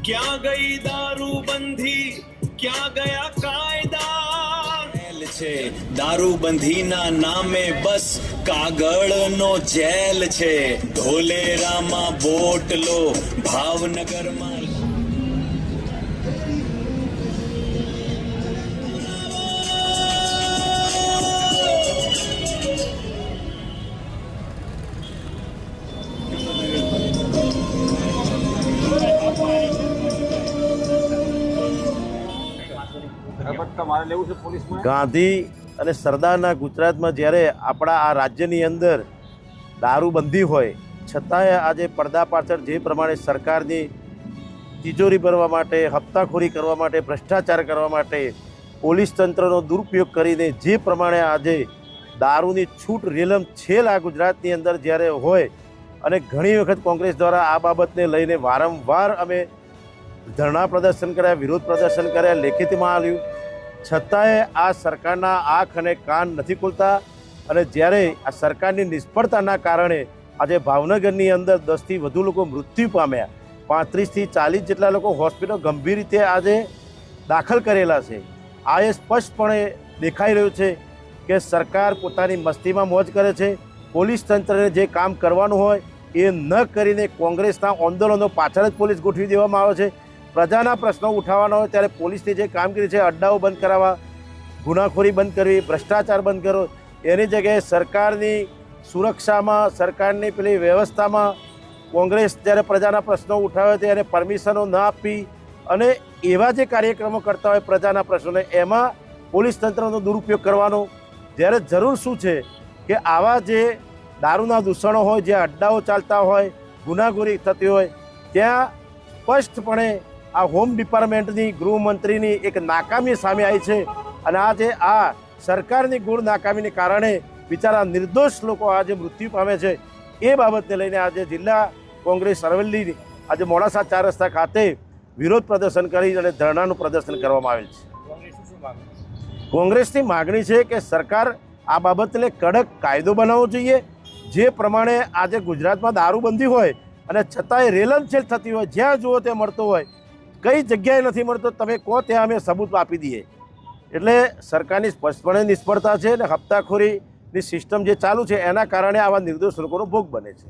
क्या गई दारूबंदी, क्या गया कायदा છે દારૂબંધીના નામે બસ કાગળનો જેલ છે ધોલેરામાં બોટલો ભાવનગરમાં ગાંધી અને સરદારના ગુજરાતમાં જ્યારે આપણા આ રાજ્યની અંદર દારૂબંધી હોય છતાંય આજે પડદા પાછળ જે પ્રમાણે સરકારની તિજોરી ભરવા માટે હપ્તાખોરી કરવા માટે ભ્રષ્ટાચાર કરવા માટે પોલીસ તંત્રનો દુરુપયોગ કરીને જે પ્રમાણે આજે દારૂની છૂટ રેલમ છેલ આ ગુજરાતની અંદર જ્યારે હોય અને ઘણી વખત કોંગ્રેસ દ્વારા આ બાબતને લઈને વારંવાર અમે ધરણા પ્રદર્શન કર્યા, વિરોધ પ્રદર્શન કર્યા, લેખિતમાં આવ્યું, છતાંય આ સરકારના આંખ અને કાન નથી ખુલતા. અને જ્યારે આ સરકારની નિષ્ફળતાના કારણે આજે ભાવનગરની અંદર 10થી વધુ લોકો મૃત્યુ પામ્યા, 35થી 40 જેટલા લોકો હોસ્પિટલ ગંભીર રીતે આજે દાખલ કરેલા છે. આ એ સ્પષ્ટપણે દેખાઈ રહ્યું છે કે સરકાર પોતાની મસ્તીમાં મોજ કરે છે. પોલીસ તંત્રને જે કામ કરવાનું હોય એ ન કરીને કોંગ્રેસના આંદોલનો પાછળ જ પોલીસ ગોઠવી દેવામાં આવે છે. પ્રજાના પ્રશ્નો ઉઠાવવાના હોય ત્યારે પોલીસની જે કામગીરી છે, અડ્ડાઓ બંધ કરાવવા, ગુનાખોરી બંધ કરવી, ભ્રષ્ટાચાર બંધ કરો, એની જગ્યાએ સરકારની સુરક્ષામાં, સરકારની પેલી વ્યવસ્થામાં કોંગ્રેસ જ્યારે પ્રજાના પ્રશ્નો ઉઠાવે ત્યારે પરમિશનો ન આપવી અને એવા જે કાર્યક્રમો કરતા હોય પ્રજાના પ્રશ્નોને એમાં પોલીસ તંત્રનો દુરુપયોગ કરવાનો. જ્યારે જરૂર શું છે કે આવા જે દારૂના દૂષણો હોય, જે અડ્ડાઓ ચાલતા હોય, ગુનાખોરી થતી હોય, ત્યાં સ્પષ્ટપણે આ હોમ ડિપાર્ટમેન્ટની, ગૃહમંત્રીની એક નાકામી સામે આવી છે. અને આજે આ સરકારની ગુણ નાકામીને કારણે બિચારા નિર્દોષ લોકો આજે મૃત્યુ પામે છે. એ બાબતને લઈને આજે જિલ્લા કોંગ્રેસ અરવલ્લી આજે મોડાસા 4 રસ્તા ખાતે વિરોધ પ્રદર્શન કરી અને ધરણાનું પ્રદર્શન કરવામાં આવેલ છે. કોંગ્રેસની માગણી છે કે સરકાર આ બાબતને કડક કાયદો બનાવવો જોઈએ. જે પ્રમાણે આજે ગુજરાતમાં દારૂબંધી હોય અને છતાંય રેલમછેલ થતી હોય, જ્યાં જુઓ તે મળતો હોય, કઈ જગ્યાએ નથી મળતો તમે કહો ત્યાં અમે સબૂત આપી દઈએ. એટલે સરકારની સ્પષ્ટપણે નિષ્ફળતા છે અને હપ્તાખોરીની સિસ્ટમ જે ચાલુ છે એના કારણે આવા નિર્દોષ લોકોનો ભોગ બને છે.